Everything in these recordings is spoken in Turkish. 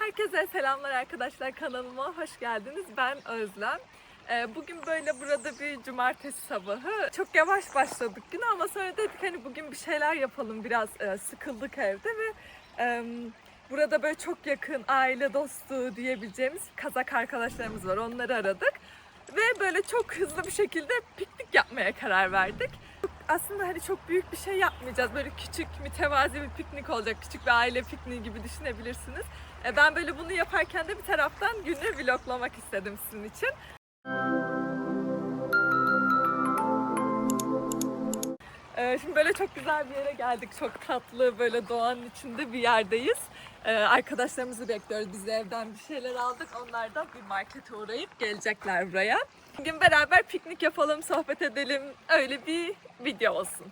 Herkese selamlar arkadaşlar, kanalıma hoş geldiniz. Ben Özlem. Bugün böyle burada bir cumartesi sabahı. Çok yavaş başladık güne ama sonra dedik hani bugün bir şeyler yapalım. Biraz sıkıldık evde ve burada böyle çok yakın aile dostu diyebileceğimiz Kazak arkadaşlarımız var. Onları aradık ve böyle çok hızlı bir şekilde piknik yapmaya karar verdik. Aslında hani çok büyük bir şey yapmayacağız. Böyle küçük, mütevazi bir piknik olacak. Küçük bir aile pikniği gibi düşünebilirsiniz. Ben böyle bunu yaparken de bir taraftan günü vloglamak istedim sizin için. Şimdi böyle çok güzel bir yere geldik. Çok tatlı, böyle doğanın içinde bir yerdeyiz. Arkadaşlarımızı bekliyoruz. Biz de evden bir şeyler aldık. Onlar da bir markete uğrayıp gelecekler buraya. Bugün beraber piknik yapalım, sohbet edelim. Öyle bir video olsun.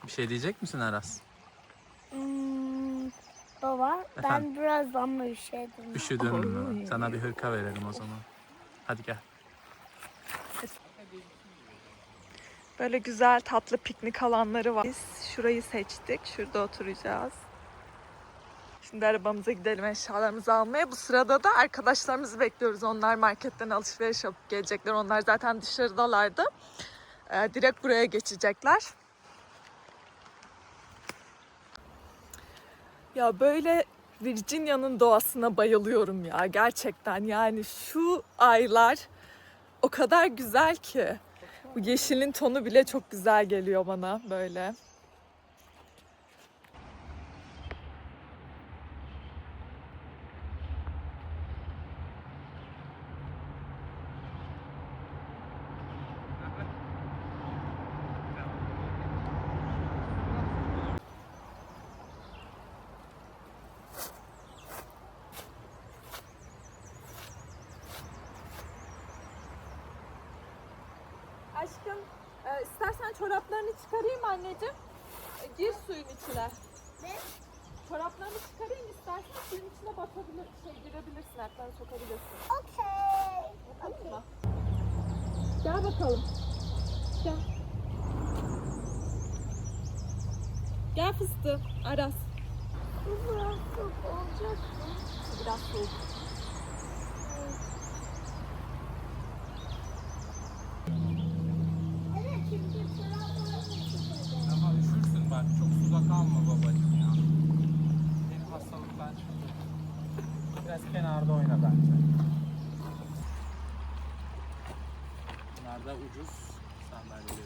Bir şey diyecek misin Aras? Baba, Efendim? ben biraz ama üşüdüm. Üşüdün mü? Sana bir hırka verelim o zaman. Hadi gel. Böyle güzel tatlı piknik alanları var. Biz şurayı seçtik. Şurada oturacağız. Şimdi arabamıza gidelim eşyalarımızı almaya. Bu sırada da arkadaşlarımızı bekliyoruz. Onlar marketten alışveriş yapıp gelecekler. Onlar zaten dışarıdalardı. Direkt buraya geçecekler. Ya böyle Virginia'nın doğasına bayılıyorum ya gerçekten. Yani şu aylar o kadar güzel ki. Bu yeşilin tonu bile çok güzel geliyor bana böyle. Aşkım, istersen çoraplarını çıkarayım anneciğim. Gir suyun içine. Ne? Çoraplarını çıkarayım istersen suyun içine batabilir, girebilirsin, ayaklarını sokabilirsin. Okay. Yapalım mı? Gel bakalım. Gel. Gel fıstığım, Aras. Bu biraz çok olacak mı? Biraz soğuk. Evet, çünkü çoraplarını çıkacağım. Ama üşürsün bak. Çok suda kalma babacığım ya. Benim hastalıktan çıktı. Biraz kenarda oyna bence. Bunlar da ucuz sandalyeleri.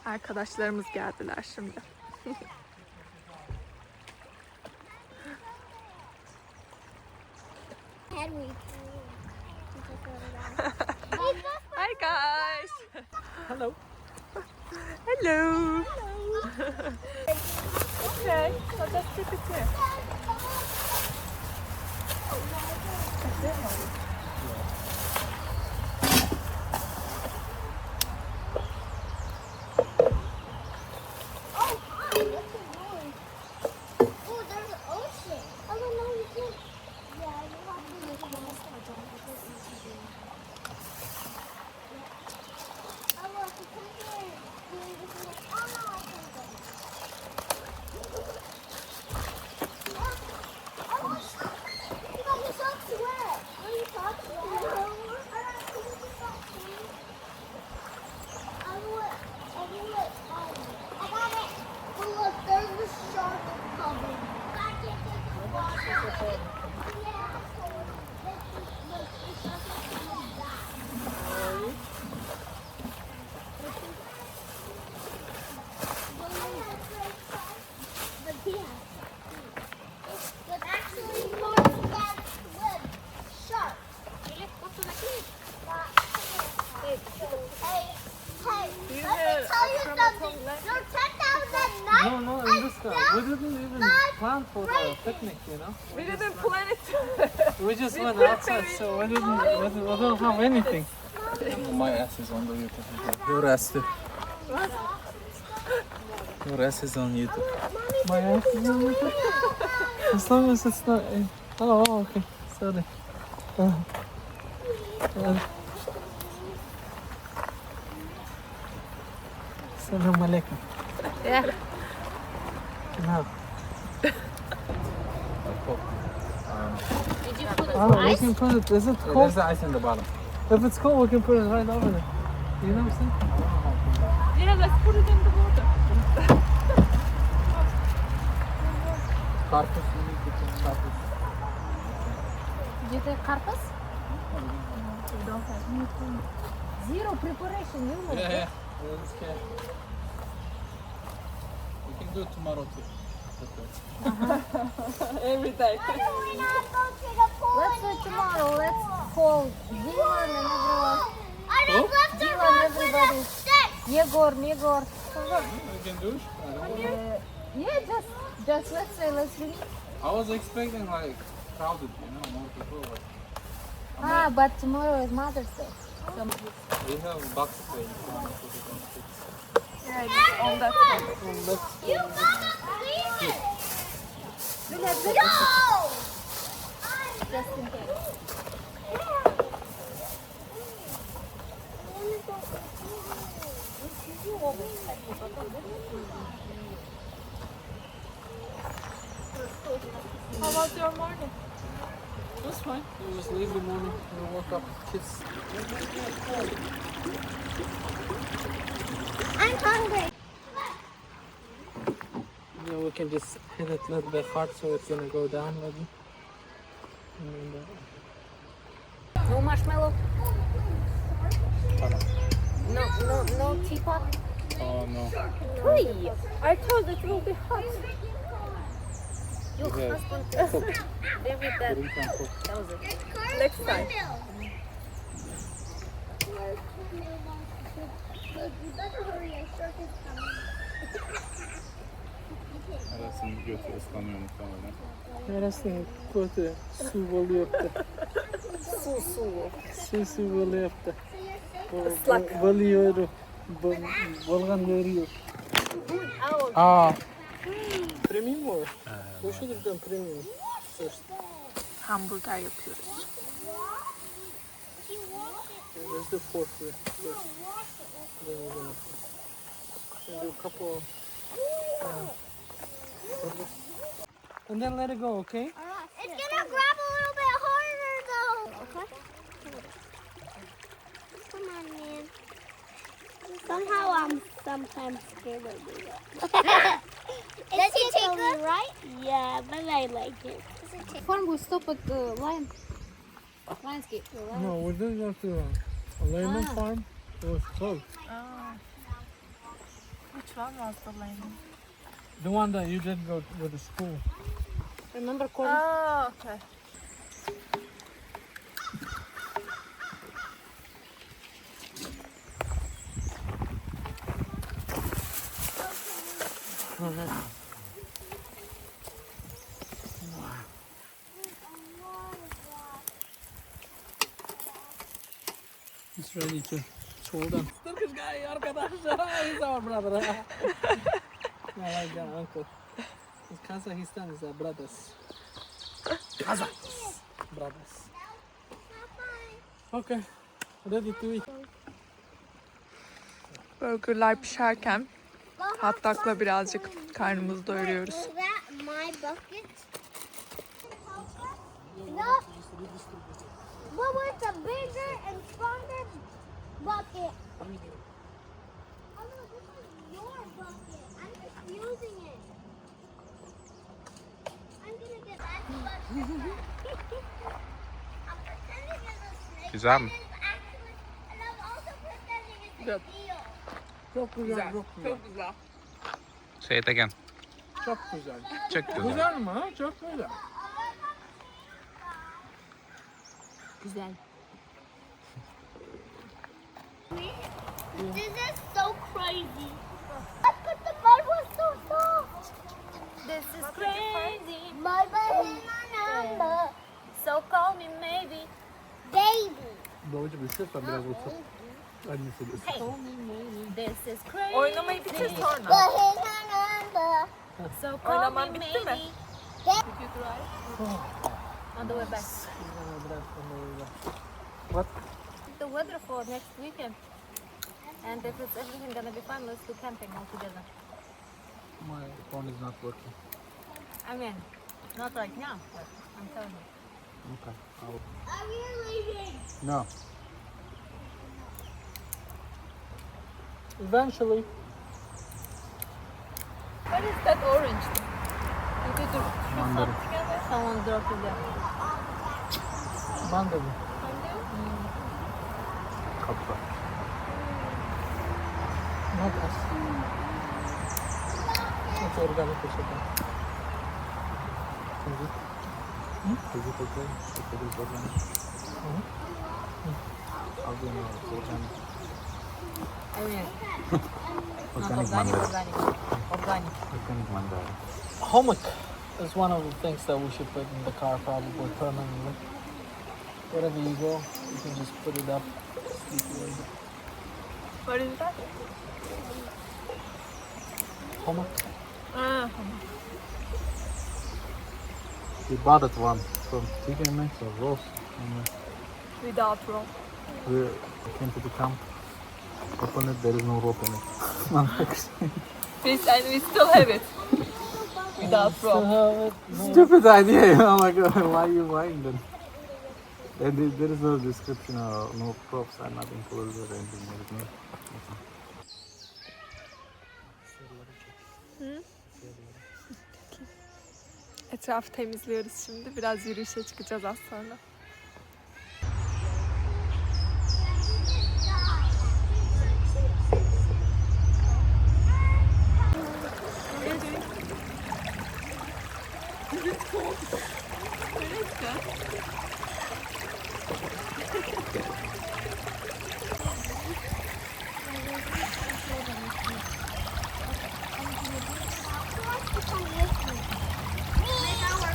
Arkadaşlarımız geldiler şimdi. Hi guys. Hello. Hello. Okay, so just keep it here. planned for a picnic, you know. We didn't plan it. We just went outside, so we don't have anything. My ass is on the YouTube. Your ass too. What? Your ass is on YouTube. My ass is on YouTube? As long as it's not... Oh, okay. Sorry. Assalamu alaikum. Yeah. No. Did you put it Oh, we can put it... Is it cold? There's the ice in the bottom. If it's cold, we can put it right over there. You know what I'm saying? Yeah, let's put it in the water. Karpuz, you need to put karpuz. Did you take carpus? Zero preparation, you know. Yeah. It's okay. We can do it tomorrow too. Every day. Let's do it tomorrow. Let's call Dylan and everyone. Dylan, everybody. Yegor. We can do it. Yeah, just let's say, let's finish. I was expecting like crowded, more people. But tomorrow is Mother's Day. So We have box play. Yeah, it's on that one. you gotta clean it. No! Just in case. How was your morning? That's fine. It was lazy morning. We woke up, kids. I'm hungry. Yeah, we can just hit it a little bit hard so it's gonna go down maybe. And then, No marshmallow. No teapot. Oh no. Hey, I thought it will be hot. your Yeah. husband is very bad. We can cook. That was it. Next time. Arasını götür ıslanıyor muhtemelen. neresi kötü? Su oluyordu. Su oluyordu. Islak. Balıyor. Balgan veriyor. Aa. Premium mu? We should have done premium first. Hamburger yapıyoruz. Let's do pork first. Then we're gonna do a couple. And then let it go, okay? It's gonna grab a little bit harder though. Okay. Come on, man. Somehow I'm sometimes scared of doing that. Does he take me right? Yeah, but I like it. Farm will stop at the Lionsgate. No, we didn't go to a lemon farm. It was closed. Oh. Which one was the lane? The one that you didn't go with the school. Remember, Corey? Oh, okay. He's ready to throw them. Turkish guy, arkadaşlar. He's our brother. I like that uncle. It's Kazakhstan is our brothers. Kazakhs. Brothers. Okay. Ready to eat. Burgerlar pişerken hatlakla birazcık karnımızı doyuruyoruz. Is that my bucket? No. What was the bigger and stronger bucket? Oh no, this is your bucket. I'm just using it. I'm gonna get that bucket. I'm pretending it's a snake. Güzel mi? And I'm also pretending it's a Good. eel. Çok güzel, çok güzel. Çok güzel. Say it again. Çok güzel. Çok güzel. Güzel mi ha? Çok güzel. Güzel. This is so crazy. But the mud was so soft. This is crazy. My banana. So call me maybe. Baby. Babacım üşüyorsan biraz otur. Annesi de Hey. This is crazy. Oynamayı bitir sonra. Banana. So call Oynaman me bitti mi? maybe. Did you drive? On the way back. What? The weather for next weekend. And if it's everything gonna be fine, let's do camping all together. My phone is not working. I mean, not right now, but I'm telling you. Okay. Are you leaving? No. Eventually. What is that orange? You could do Mandarin. someone drop it there. Mandarin. Kapı. Not us. It's organic or something. Is it? Is it okay? If it is organic? How do you know it's organic? I mean, not Organic organic, mandarin. organic. Organic. Organic mandarin. Hammock is one of the things that we should put in the car probably permanently. Wherever you go, you can just put it up. Sleep a little bit. What is that? Hammock. Ah, We bought it one from TK Maxx or Ross. without rope. We came to the camp. Open it, there is no rope in it. And we still have it. Without rope. Stupid idea, you know, like why are you buying them? And there is no description or no props are not included or anything. There is no. Etrafı temizliyoruz şimdi. Biraz yürüyüşe çıkacağız az sonra.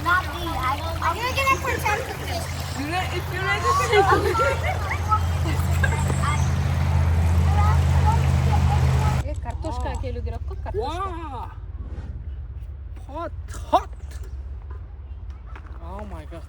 Not me. You're gonna pretend to fish. If you're ready to Картошка, какие люди растут, картошка. Wow! Hot, hot! Oh my god.